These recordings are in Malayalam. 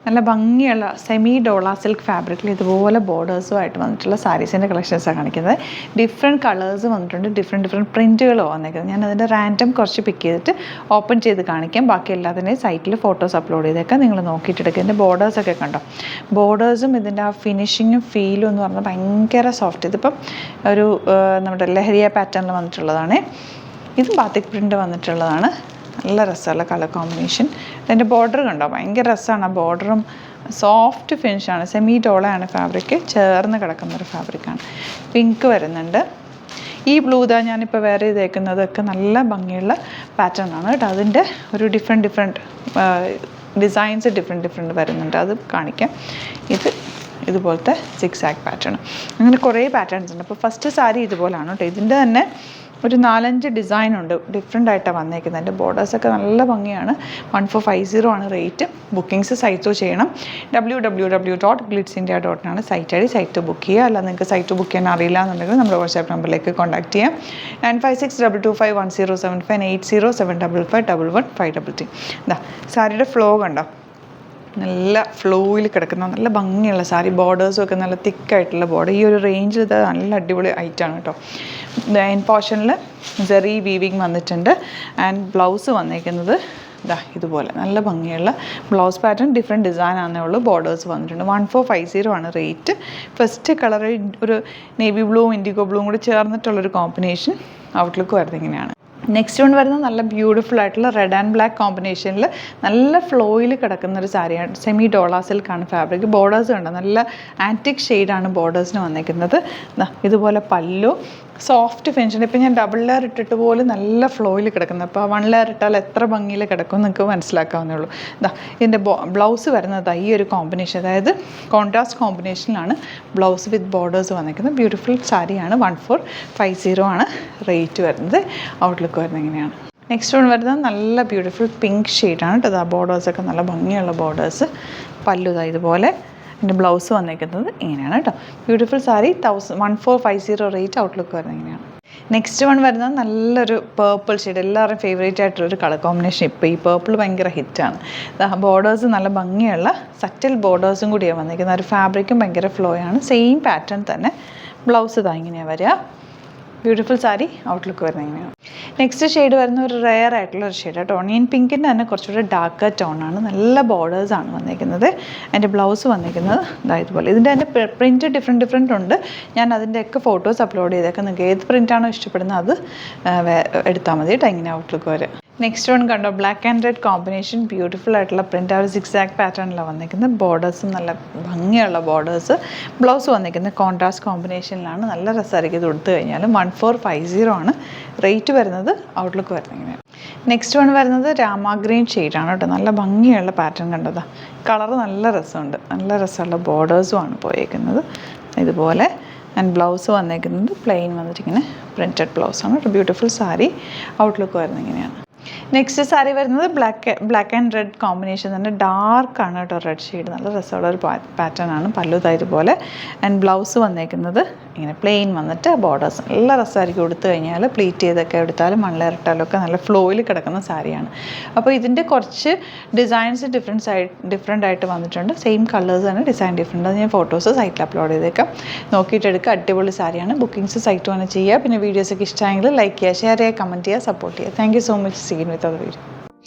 നല്ല ഭംഗിയുള്ള സെമി ഡോള സിൽക്ക് ഫാബ്രിക്കിൽ ഇതുപോലെ ബോർഡേഴ്സുമായിട്ട് വന്നിട്ടുള്ള സാരീസിൻ്റെ കളക്ഷൻസാണ് കാണിക്കുന്നത്. ഡിഫറെൻറ്റ് കളേഴ്സ് വന്നിട്ടുണ്ട്, ഡിഫറെൻറ്റ് പ്രിൻറ്റുകളോ വന്നേക്കുന്നത്. ഞാൻ അതിൻ്റെ റാൻഡം കുറച്ച് പിക്ക് ചെയ്തിട്ട് ഓപ്പൺ ചെയ്ത് കാണിക്കാം. ബാക്കി എല്ലാത്തിൻ്റെയും സൈറ്റിൽ ഫോട്ടോസ് അപ്ലോഡ് ചെയ്തേക്കാം. നിങ്ങൾ നോക്കിയിട്ടെടുക്കുക. ഇതിൻ്റെ ബോർഡേഴ്സൊക്കെ കണ്ടോ, ബോർഡേഴ്സും ഇതിൻ്റെ ആ ഫിനിഷിങ്ങും ഫീലും എന്ന് പറഞ്ഞാൽ ഭയങ്കര സോഫ്റ്റ്. ഇതിപ്പം ഒരു നമ്മുടെ ലഹരിയ പാറ്റേണിൽ വന്നിട്ടുള്ളതാണ്. ഇത് ബാത്തിക് പ്രിൻ്റ് വന്നിട്ടുള്ളതാണ്. നല്ല രസമുള്ള കളർ കോമ്പിനേഷൻ. ഇതിൻ്റെ ബോർഡർ കണ്ടോ, ഭയങ്കര രസമാണ്. ആ ബോർഡറും സോഫ്റ്റ് ഫിനിഷാണ്. സെമി ഡോളയാണ് ഫാബ്രിക്ക്, ചേർന്ന് കിടക്കുന്നൊരു ഫാബ്രിക്കാണ്. പിങ്ക് വരുന്നുണ്ട്. ഈ ബ്ലൂ ഇതാ ഞാനിപ്പോൾ വേറെ ഇതേക്കുന്നതൊക്കെ നല്ല ഭംഗിയുള്ള പാറ്റേൺ ആണ് കേട്ടോ. അതിൻ്റെ ഒരു ഡിഫറെൻറ്റ് ഡിസൈൻസ് ഡിഫറെൻറ്റ് വരുന്നുണ്ട്, അത് കാണിക്കാം. ഇതുപോലത്തെ സിക്സ് ആക്ക് പാറ്റേൺ, അങ്ങനെ കുറേ പാറ്റേൺസ് ഉണ്ട്. അപ്പോൾ ഫസ്റ്റ് സാരി ഇതുപോലെയാണ് കേട്ടോ. ഇതിൻ്റെ തന്നെ ഒരു 4-5 ഡിസൈൻ ഉണ്ട്, ഡിഫറെൻ്റ് ആയിട്ടാണ് വന്നേക്കുന്നത്. എൻ്റെ ബോർഡേഴ്സൊക്കെ നല്ല ഭംഗിയാണ്. 1450 ആണ് റേറ്റ്. ബുക്കിങ്സ് സൈറ്റ് ചെയ്യണം. www.glitzindia.in ആണ് site ID. Site book ചെയ്യുക. അല്ല നിങ്ങൾക്ക് സൈറ്റ് ബുക്ക് ചെയ്യാൻ അറിയില്ല എന്നുണ്ടെങ്കിൽ നമ്മുടെ വാട്സാപ്പ് നമ്പറിലേക്ക് കോൺടാക്ട് ചെയ്യാം. 9562251075 8075551153. ഇതാ സാരിയുടെ ഫ്ലോ കണ്ടോ, നല്ല ഫ്ലോയിൽ കിടക്കുന്ന നല്ല ഭംഗിയുള്ള സാരി. ബോർഡേഴ്സും ഒക്കെ നല്ല തിക്കായിട്ടുള്ള ബോർഡർ. ഈ ഒരു റേഞ്ചിൽ ഇത് നല്ല അടിപൊളി ഐറ്റാണ് കേട്ടോ. എൻ പോർഷനിൽ ജെറി വീവിങ് വന്നിട്ടുണ്ട്. ആൻഡ് ബ്ലൗസ് വന്നേക്കുന്നത് ഇതുപോലെ നല്ല ഭംഗിയുള്ള ബ്ലൗസ് പാറ്റേൺ. ഡിഫറെൻറ്റ് ഡിസൈൻ ആണെന്നേ ഉള്ളൂ. ബോർഡേഴ്സ് വന്നിട്ടുണ്ട്. 1450 ആണ് റേറ്റ്. ഫസ്റ്റ് കളർ ഒരു നേവി ബ്ലൂവും ഇൻഡിഗോ ബ്ലൂവും കൂടി ചേർന്നിട്ടുള്ളൊരു കോമ്പിനേഷൻ. ഔട്ട്ലുക്ക് വരുന്നത് ഇങ്ങനെയാണ്. നെക്സ്റ്റ് വൺ വരുന്നത് നല്ല ബ്യൂട്ടിഫുൾ ആയിട്ടുള്ള റെഡ് ആൻഡ് ബ്ലാക്ക് കോമ്പിനേഷനിൽ നല്ല ഫ്ലോയിൽ കിടക്കുന്നൊരു സാരിയാണ്. Semi ഡോള സിൽക്കാണ് fabric. ബോർഡേഴ്സ് കണ്ടോ, നല്ല ആൻറ്റിക് ഷെയ്ഡാണ് ബോർഡേഴ്സിന് വന്നിരിക്കുന്നത്. ഇതുപോലെ പല്ലു സോഫ്റ്റ് ഫിനിഷ്. ഇപ്പം ഞാൻ ഡബിൾ ലെയർ ഇട്ടിട്ട് പോലും നല്ല ഫ്ലോയിൽ കിടക്കുന്നത്. അപ്പോൾ 1 ലെയർ ഇട്ടാൽ എത്ര ഭംഗിയിൽ കിടക്കും നിങ്ങൾക്ക് മനസ്സിലാക്കാവുന്നേ ഉള്ളൂ. ഇതിൻ്റെ ബ്ലൗസ് വരുന്നത് ഈ ഒരു കോമ്പിനേഷൻ, അതായത് കോൺട്രാസ്റ്റ് കോമ്പിനേഷനിലാണ് ബ്ലൗസ് വിത്ത് ബോർഡേഴ്സ് വന്നിരിക്കുന്നത്. ബ്യൂട്ടിഫുൾ സാരിയാണ്. 1450 ആണ് റേറ്റ് വരുന്നത്. ഔട്ട്ലുക്ക് വരുന്നത് ഇങ്ങനെയാണ്. നെക്സ്റ്റ് വൺ വരുന്നത് നല്ല ബ്യൂട്ടിഫുൾ പിങ്ക് ഷെയ്ഡാണ് കേട്ടോ. ബോർഡേഴ്സൊക്കെ നല്ല ഭംഗിയുള്ള ബോർഡേഴ്സ്. പല്ലു ഇതുപോലെ. എൻ്റെ ബ്ലൗസ് വന്നിരിക്കുന്നത് ഇങ്ങനെയാണ് കേട്ടോ. ബ്യൂട്ടിഫുൾ സാരി. 1450 റേറ്റ്. ഔട്ട്ലുക്ക് വരുന്നത് ഇങ്ങനെയാണ്. നെക്സ്റ്റ് വൺ വരുന്നത് നല്ലൊരു പേർപ്പിൾ ഷെയ്ഡ്, എല്ലാവരും ഫേവറേറ്റ് ആയിട്ടുള്ളൊരു കളർ കോമ്പിനേഷൻ. ഇപ്പോൾ ഈ പേർപ്പിൾ ഭയങ്കര ഹിറ്റാണ്. ബോർഡേഴ്സ് നല്ല ഭംഗിയുള്ള സറ്റിൽ ബോർഡേഴ്സും കൂടിയാണ് വന്നിരിക്കുന്നത്. ഒരു ഫാബ്രിക്കും ഭയങ്കര ഫ്ലോ ആണ്. സെയിം പാറ്റേൺ തന്നെ. ബ്ലൗസ് ഇങ്ങനെയാണ് വരിക. ബ്യൂട്ടിഫുൾ സാരി. ഔട്ട്ലുക്ക് വരുന്നത് ഇങ്ങനെയാണ്. നെക്സ്റ്റ് ഷെയ്ഡ് വരുന്ന ഒരു റെയർ ആയിട്ടുള്ള ഒരു ഷെയ്ഡ്. ഓണിയൻ പിങ്കിൻ്റെ തന്നെ കുറച്ചുകൂടെ ഡാർക്കർ ടോണാണ്. നല്ല ബോർഡേഴ്സാണ് വന്നിരിക്കുന്നത്. അതിൻ്റെ ബ്ലൗസ് വന്നിരിക്കുന്നത് ഇതുപോലെ. ഇതിൻ്റെ തന്നെ പ്രിൻറ്റ് ഡിഫറെൻറ്റ് ഉണ്ട്. ഞാൻ അതിൻ്റെയൊക്കെ ഫോട്ടോസ് അപ്ലോഡ് ചെയ്തേക്കാം. നിങ്ങൾക്ക് ഏത് പ്രിൻ്റാണോ ഇഷ്ടപ്പെടുന്നത് അത് എടുത്താൽ മതി കേട്ടോ. ഇങ്ങനെ ഔട്ട്ലുക്ക് വരെ. നെക്സ്റ്റ് വൺ കണ്ടോ, black and red combination. Beautiful ആയിട്ടുള്ള പ്രിൻ്റ്. ആ ഒരു സിക്സാക് പാറ്റേണിലാണ് വന്നിരിക്കുന്നത്. ബോർഡേഴ്സും നല്ല ഭംഗിയുള്ള ബോർഡേഴ്സ്. ബ്ലൗസ് വന്നിരിക്കുന്നത് കോൺട്രാസ്റ്റ് കോമ്പിനേഷനിലാണ്. നല്ല രസമായിരിക്കും ഇത് കൊടുത്തു കഴിഞ്ഞാൽ. 1450 ആണ് റേറ്റ് വരുന്നത്. ഔട്ട്ലുക്ക് വരുന്നത് ഇങ്ങനെയാണ്. നെക്സ്റ്റ് വൺ വരുന്നത് രാമ ഗ്രീൻ ഷെയ്ഡാണ് കേട്ടോ. നല്ല ഭംഗിയുള്ള പാറ്റേൺ കണ്ടതാ. കളറ് നല്ല രസമുണ്ട്. നല്ല രസമുള്ള ബോർഡേഴ്സും ആണ് പോയേക്കുന്നത് ഇതുപോലെ. ആൻഡ് ബ്ലൗസ് വന്നേക്കുന്നത് പ്ലെയിൻ വന്നിട്ടിങ്ങനെ പ്രിൻറ്റഡ് ബ്ലൗസാണ് കേട്ടോ. ബ്യൂട്ടിഫുൾ സാരി. ഔട്ട്ലുക്ക് വരുന്നത് ഇങ്ങനെയാണ്. നെക്സ്റ്റ് സാരി വരുന്നത് ബ്ലാക്ക് ആൻഡ് റെഡ് കോമ്പിനേഷൻ തന്നെ. ഡാർക്കാണ് കേട്ടോ റെഡ് ഷെയ്ഡ്. നല്ല രസമുള്ള ഒരു പാറ്റേൺ ആണ്. പല്ലു ഇതുപോലെ. ആൻഡ് ബ്ലൗസ് വന്നേക്കുന്നത് ഇങ്ങനെ പ്ലെയിൻ വന്നിട്ട് ബോർഡേഴ്സ്. നല്ല രസമായിരിക്കും കൊടുത്തു കഴിഞ്ഞാൽ. പ്ലീറ്റ് ചെയ്തൊക്കെ എടുത്താലും 1 ലെയർ ഇട്ടാലും ഒക്കെ നല്ല ഫ്ലോയിൽ കിടക്കുന്ന സാരിയാണ്. അപ്പോൾ ഇതിൻ്റെ കുറച്ച് ഡിസൈൻസ് ഡിഫറെൻ്റ് ആയിട്ട് വന്നിട്ടുണ്ട്. സെയിം കളേഴ്സ് തന്നെ, ഡിസൈൻ ഡിഫറെൻ്റ്. അത് ഞാൻ ഫോട്ടോസ് സൈറ്റിൽ അപ്ലോഡ് ചെയ്തേക്കാം. നോക്കിയിട്ട് എടുക്കുക. അടിപൊളി സാരിയാണ്. ബുക്കിങ്സ് സൈറ്റ് തന്നെ ചെയ്യുക. പിന്നെ വീഡിയോസൊക്കെ ഇഷ്ടമായെങ്കിൽ ലൈക്ക് ചെയ്യുക, ഷെയർ ചെയ്യുക, കമൻറ്റ് ചെയ്യുക, സപ്പോർട്ട് ചെയ്യുക. Thank you so much. See you with other video.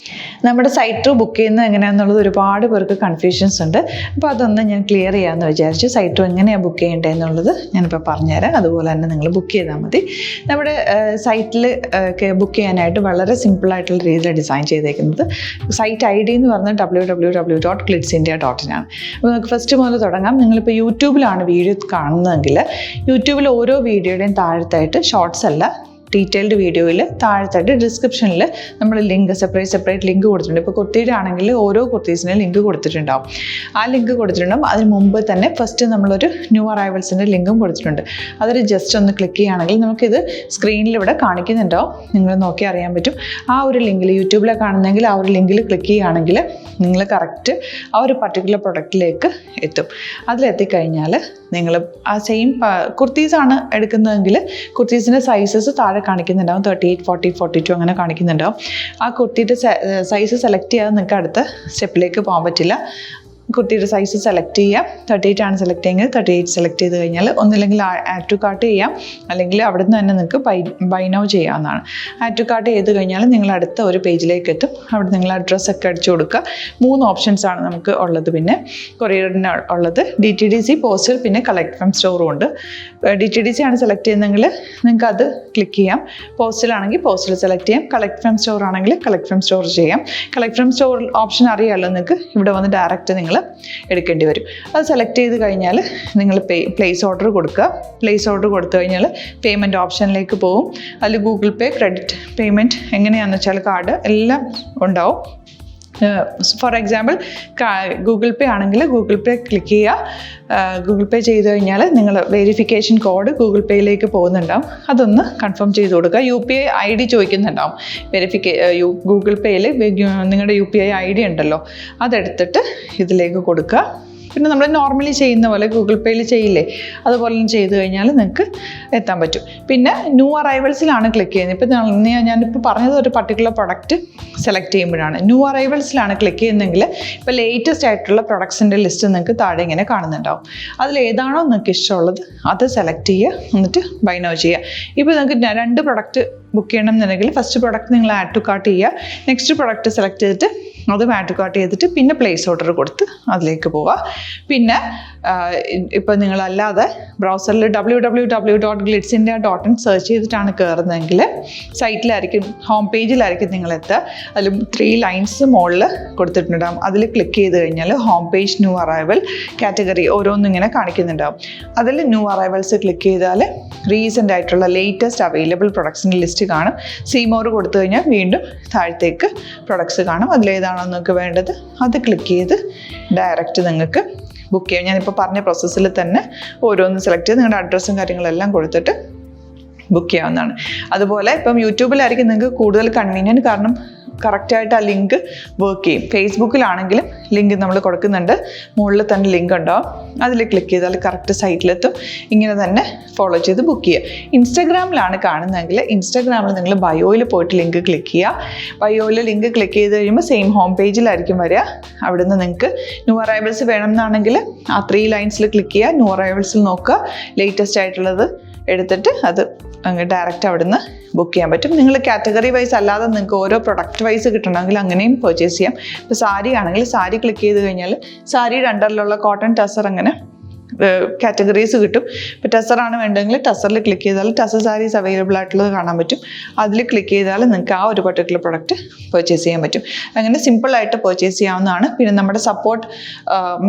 നമ്മുടെ സൈറ്റ് ബുക്ക് ചെയ്യുന്നത് എങ്ങനെയാണെന്നുള്ളത് ഒരുപാട് പേർക്ക് കൺഫ്യൂഷൻസ് ഉണ്ട്. അപ്പോൾ അതൊന്ന് ഞാൻ ക്ലിയർ ചെയ്യാമെന്ന് വിചാരിച്ചു. സൈറ്റ് എങ്ങനെയാണ് ബുക്ക് ചെയ്യേണ്ടത് എന്നുള്ളത് ഞാനിപ്പോൾ പറഞ്ഞുതരാം. അതുപോലെ തന്നെ നിങ്ങൾ ബുക്ക് ചെയ്താൽ മതി. നമ്മുടെ സൈറ്റിൽ ബുക്ക് ചെയ്യാനായിട്ട് വളരെ സിമ്പിളായിട്ടുള്ള രീതിയിൽ ഡിസൈൻ ചെയ്തേക്കുന്നത്. സൈറ്റ് ഐ ഡി എന്ന് പറഞ്ഞാൽ www.glitzindia.in ആണ്. അപ്പോൾ നമുക്ക് ഫസ്റ്റ് മുതൽ തുടങ്ങാം. നിങ്ങളിപ്പോൾ യൂട്യൂബിലാണ് വീഡിയോ കാണുന്നതെങ്കിൽ യൂട്യൂബിൽ ഓരോ വീഡിയോയുടെയും താഴത്തായിട്ട് ഷോർട്സ് അല്ല, ഡീറ്റെയിൽഡ് വീഡിയോയിൽ താഴത്തായിട്ട് ഡിസ്ക്രിപ്ഷനിൽ നമ്മൾ ലിങ്ക് സെപ്പറേറ്റ് ലിങ്ക് കൊടുത്തിട്ടുണ്ട്. ഇപ്പോൾ കുർത്തിയുടെ ആണെങ്കിൽ ഓരോ കുർത്തീസിനും ലിങ്ക് കൊടുത്തിട്ടുണ്ടാവും. ആ ലിങ്ക് കൊടുത്തിട്ടുണ്ടാവും. അതിന് മുമ്പ് തന്നെ ഫസ്റ്റ് നമ്മളൊരു ന്യൂ അറൈവൽസിൻ്റെ ലിങ്കും കൊടുത്തിട്ടുണ്ട്. അതൊരു ജസ്റ്റ് ഒന്ന് ക്ലിക്ക് ചെയ്യുകയാണെങ്കിൽ നമുക്കിത് സ്ക്രീനിൽ ഇവിടെ കാണിക്കുന്നുണ്ടാവും. നിങ്ങൾ നോക്കി അറിയാൻ പറ്റും. ആ ഒരു ലിങ്കിൽ യൂട്യൂബിലെ കാണുന്നെങ്കിൽ ആ ഒരു ലിങ്കിൽ ക്ലിക്ക് ചെയ്യുകയാണെങ്കിൽ നിങ്ങൾ കറക്റ്റ് ആ ഒരു പർട്ടിക്കുലർ പ്രൊഡക്റ്റിലേക്ക് എത്തും. അതിലെത്തിക്കഴിഞ്ഞാൽ നിങ്ങൾ ആ സെയിം കുർത്തീസാണ് എടുക്കുന്നതെങ്കിൽ കുർത്തീസിൻ്റെ സൈസസ് താഴെ കാണിക്കുന്നുണ്ടാവും. 38, 40, 42 അങ്ങനെ കാണിക്കുന്നുണ്ടാവും. ആ കുർത്തിയുടെ സൈസ് സെലക്ട് ചെയ്യാതെ നിങ്ങൾക്ക് അടുത്ത സ്റ്റെപ്പിലേക്ക് പോകാൻ പറ്റില്ല. കുർത്തിയുടെ സൈസ് സെലക്ട് ചെയ്യാം. 38 ആണ് സെലക്ട് ചെയ്യുന്നത്. 38 സെലക്ട് ചെയ്ത് കഴിഞ്ഞാൽ ഒന്നില്ലെങ്കിൽ ആഡ് ടു കാർട്ട് ചെയ്യാം, അല്ലെങ്കിൽ അവിടെ നിന്ന് തന്നെ നിങ്ങൾക്ക് ബൈ നൗ ചെയ്യാവുന്നതാണ്. ആഡ് ടു കാർട്ട് ചെയ്ത് കഴിഞ്ഞാൽ നിങ്ങൾ അടുത്ത ഒരു പേജിലേക്ക് എത്തും. അവിടെ നിങ്ങൾ അഡ്രസ്സൊക്കെ അടിച്ചു കൊടുക്കുക. 3 ഓപ്ഷൻസ് ആണ് നമുക്ക് ഉള്ളത്. പിന്നെ കൊറിയറിന് ഉള്ളത് DTDC, പോസ്റ്റൽ, പിന്നെ കളക്ട് ഫ്രം സ്റ്റോറും ഉണ്ട്. DTDC ആണ് സെലക്ട് ചെയ്യുന്നതെങ്കിൽ നിങ്ങൾക്ക് അത് ക്ലിക്ക് ചെയ്യാം. പോസ്റ്റലാണെങ്കിൽ പോസ്റ്റൽ സെലക്ട് ചെയ്യാം. കളക്ട് ഫ്രം സ്റ്റോർ ആണെങ്കിൽ കളക്ട് ഫ്രം സ്റ്റോർ ചെയ്യാം. കളക്ട് ഫ്രം സ്റ്റോർ ഓപ്ഷൻ അറിയാമല്ലോ നിങ്ങൾക്ക്. ഇവിടെ വന്ന് ഡയറക്റ്റ് നിങ്ങൾ എടുക്കേണ്ടി വരും. അത് സെലക്ട് ചെയ്ത് കഴിഞ്ഞാൽ നിങ്ങൾ പ്ലേസ് ഓർഡർ കൊടുക്കുക. പ്ലേസ് ഓർഡർ കൊടുത്തു കഴിഞ്ഞാൽ പേയ്മെൻറ്റ് ഓപ്ഷനിലേക്ക് പോകും. അതിൽ ഗൂഗിൾ പേ, ക്രെഡിറ്റ് പേയ്മെൻറ്റ് എങ്ങനെയാണെന്ന് വെച്ചാൽ കാർഡ് എല്ലാം ഉണ്ടാവും. ഫോർ എക്സാമ്പിൾ ഗൂഗിൾ പേ ആണെങ്കിൽ ഗൂഗിൾ പേ ക്ലിക്ക് ചെയ്യുക. ഗൂഗിൾ പേ ചെയ്ത് കഴിഞ്ഞാൽ നിങ്ങൾ വെരിഫിക്കേഷൻ കോഡ് ഗൂഗിൾ പേയിലേക്ക് പോകുന്നുണ്ടാവും. അതൊന്ന് കൺഫേം ചെയ്ത് കൊടുക്കുക. UPI ID ചോദിക്കുന്നുണ്ടാവും. ഗൂഗിൾ പേയിൽ നിങ്ങളുടെ UPI ID ഉണ്ടല്ലോ, അതെടുത്തിട്ട് ഇതിലേക്ക് കൊടുക്കുക. പിന്നെ നമ്മൾ നോർമലി ചെയ്യുന്ന പോലെ ഗൂഗിൾ പേയിൽ ചെയ്യില്ലേ, അതുപോലെ ചെയ്ത് കഴിഞ്ഞാൽ നിങ്ങൾക്ക് എത്താൻ പറ്റും. പിന്നെ ന്യൂ അറൈവൽസിലാണ് ക്ലിക്ക് ചെയ്യുന്നത്. ഇപ്പോൾ ഞാനിപ്പോൾ പറഞ്ഞത് ഒരു പർട്ടിക്കുലർ പ്രൊഡക്റ്റ് സെലക്ട് ചെയ്യുമ്പോഴാണ്. ന്യൂ അറൈവൽസിലാണ് ക്ലിക്ക് ചെയ്യുന്നതെങ്കിൽ ഇപ്പോൾ ലേറ്റസ്റ്റ് ആയിട്ടുള്ള പ്രൊഡക്ട്സിൻ്റെ ലിസ്റ്റ് നിങ്ങൾക്ക് താഴെ ഇങ്ങനെ കാണുന്നുണ്ടാവും. അതിലേതാണോ നിങ്ങൾക്ക് ഇഷ്ടമുള്ളത് അത് സെലക്ട് ചെയ്യുക, എന്നിട്ട് ബൈ നൗ ചെയ്യുക. ഇപ്പോൾ നിങ്ങൾക്ക് 2 പ്രൊഡക്റ്റ് ബുക്ക് ചെയ്യണം എന്നുണ്ടെങ്കിൽ ഫസ്റ്റ് പ്രൊഡക്റ്റ് നിങ്ങൾ ആഡ് ടു കാർട്ട് ചെയ്യുക. നെക്സ്റ്റ് പ്രൊഡക്റ്റ് സെലക്ട് ചെയ്തിട്ട് അതും ആഡ് ടു കാർട്ട് ചെയ്തിട്ട് പിന്നെ പ്ലേസ് ഓർഡർ കൊടുത്ത് അതിലേക്ക് പോവുക. പിന്നെ ഇപ്പോൾ നിങ്ങളല്ലാതെ ബ്രൗസറിൽ www.glitzindia.in സെർച്ച് ചെയ്തിട്ടാണ് കയറുന്നതെങ്കിൽ സൈറ്റിലായിരിക്കും, ഹോം പേജിലായിരിക്കും നിങ്ങളെത്തുക. അതിൽ 3 ലൈൻസ് മുകളിൽ കൊടുത്തിട്ടുണ്ടാകും. അതിൽ ക്ലിക്ക് ചെയ്ത് കഴിഞ്ഞാൽ home page, new arrival, category ഓരോന്നും ഇങ്ങനെ കാണിക്കുന്നുണ്ടാവും. അതിൽ ന്യൂ അറൈവൽസ് ക്ലിക്ക് ചെയ്താൽ റീസെൻ്റ് ആയിട്ടുള്ള ലേറ്റസ്റ്റ് അവൈലബിൾ പ്രൊഡക്ട്സിൻ്റെ ലിസ്റ്റ് കാണും. സീമോർ കൊടുത്തു കഴിഞ്ഞാൽ വീണ്ടും താഴത്തേക്ക് പ്രൊഡക്ട്സ് കാണും. അതിലേതാണോ നിങ്ങൾക്ക് വേണ്ടത് അത് ക്ലിക്ക് ചെയ്ത് ഡയറക്റ്റ് നിങ്ങൾക്ക് ബുക്ക് ചെയ്യാം. ഞാനിപ്പോൾ പറഞ്ഞ പ്രോസസ്സിൽ തന്നെ ഓരോന്ന് സെലക്ട് ചെയ്ത് നിങ്ങളുടെ അഡ്രസ്സും കാര്യങ്ങളെല്ലാം കൊടുത്തിട്ട് ബുക്ക് ചെയ്യാവുന്നതാണ്. അതുപോലെ ഇപ്പം യൂട്യൂബിലായിരിക്കും നിങ്ങൾക്ക് കൂടുതൽ കൺവീനിയൻറ്റ്, കാരണം കറക്റ്റായിട്ട് ആ ലിങ്ക് വർക്ക് ചെയ്യും. ഫേസ്ബുക്കിലാണെങ്കിലും ലിങ്ക് നമ്മൾ കൊടുക്കുന്നുണ്ട്, മുകളിൽ തന്നെ ലിങ്ക് ഉണ്ടാവും. അതിൽ ക്ലിക്ക് ചെയ്താൽ കറക്റ്റ് സൈറ്റിലെത്തും. ഇങ്ങനെ തന്നെ ഫോളോ ചെയ്ത് ബുക്ക് ചെയ്യുക. ഇൻസ്റ്റാഗ്രാമിലാണ് കാണുന്നതെങ്കിൽ ഇൻസ്റ്റാഗ്രാമിൽ നിങ്ങൾ ബയോയിൽ പോയിട്ട് ലിങ്ക് ക്ലിക്ക് ചെയ്യുക. ബയോയിൽ ലിങ്ക് ക്ലിക്ക് ചെയ്ത് കഴിയുമ്പോൾ സെയിം ഹോം പേജിലായിരിക്കും വരിക. അവിടെ നിന്ന് നിങ്ങൾക്ക് ന്യൂ അറൈവൽസ് വേണമെന്നാണെങ്കിൽ ആ 3 ലൈൻസിൽ ക്ലിക്ക് ചെയ്യുക. ന്യൂ അറൈവൽസിൽ നോക്കുക, ലേറ്റസ്റ്റ് ആയിട്ടുള്ളത് എടുത്തിട്ട് അത് അങ്ങ് ഡയറക്റ്റ് അവിടെ നിന്ന് ബുക്ക് ചെയ്യാൻ പറ്റും. നിങ്ങൾ കാറ്റഗറി വൈസ് അല്ലാതെ നിങ്ങൾക്ക് ഓരോ പ്രൊഡക്റ്റ് വൈസ് കിട്ടണമെങ്കിൽ അങ്ങനെയും പർച്ചേസ് ചെയ്യാം. ഇപ്പോൾ സാരി ആണെങ്കിൽ സാരി ക്ലിക്ക് ചെയ്ത് കഴിഞ്ഞാൽ സാരിയുടെ അണ്ടറിലുള്ള കോട്ടൺ, ടസർ അങ്ങനെ കാറ്റഗറീസ് കിട്ടും. ഇപ്പോൾ ടസറാണ് വേണ്ടതെങ്കിൽ ടസറിൽ ക്ലിക്ക് ചെയ്താൽ ടസർ സാരീസ് അവൈലബിൾ ആയിട്ടുള്ളത് കാണാൻ പറ്റും. അതിൽ ക്ലിക്ക് ചെയ്താൽ നിങ്ങൾക്ക് ആ ഒരു പർട്ടിക്കുലർ പ്രൊഡക്റ്റ് പർച്ചേസ് ചെയ്യാൻ പറ്റും. അങ്ങനെ സിമ്പിളായിട്ട് പർച്ചേസ് ചെയ്യാവുന്നതാണ്. പിന്നെ നമ്മുടെ സപ്പോർട്ട്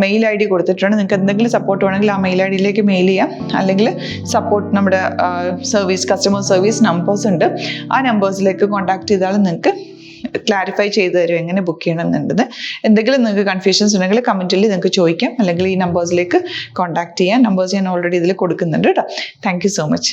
മെയിൽ ID കൊടുത്തിട്ടുണ്ട്. നിങ്ങൾക്ക് എന്തെങ്കിലും സപ്പോർട്ട് വേണമെങ്കിൽ ആ മെയിൽ IDയിലേക്ക് മെയിൽ ചെയ്യാം. അല്ലെങ്കിൽ സപ്പോർട്ട് നമ്മുടെ കസ്റ്റമർ സർവീസ് നമ്പേഴ്സ് ഉണ്ട്. ആ നമ്പേഴ്സിലേക്ക് കോൺടാക്ട് ചെയ്താൽ നിങ്ങൾക്ക് ക്ലാരിഫൈ ചെയ്ത് തരും എങ്ങനെ ബുക്ക് ചെയ്യണം എന്നുള്ളത്. എന്തെങ്കിലും നിങ്ങൾക്ക് കൺഫ്യൂഷൻസ് ഉണ്ടെങ്കിൽ കമൻറ്റിൽ നിങ്ങൾക്ക് ചോദിക്കാം, അല്ലെങ്കിൽ ഈ നമ്പേഴ്സിലേക്ക് കോൺടാക്ട് ചെയ്യാം. നമ്പേഴ്സ് ഞാൻ ഓൾറെഡി ഇതിൽ കൊടുക്കുന്നുണ്ട് കേട്ടോ. Thank you so much.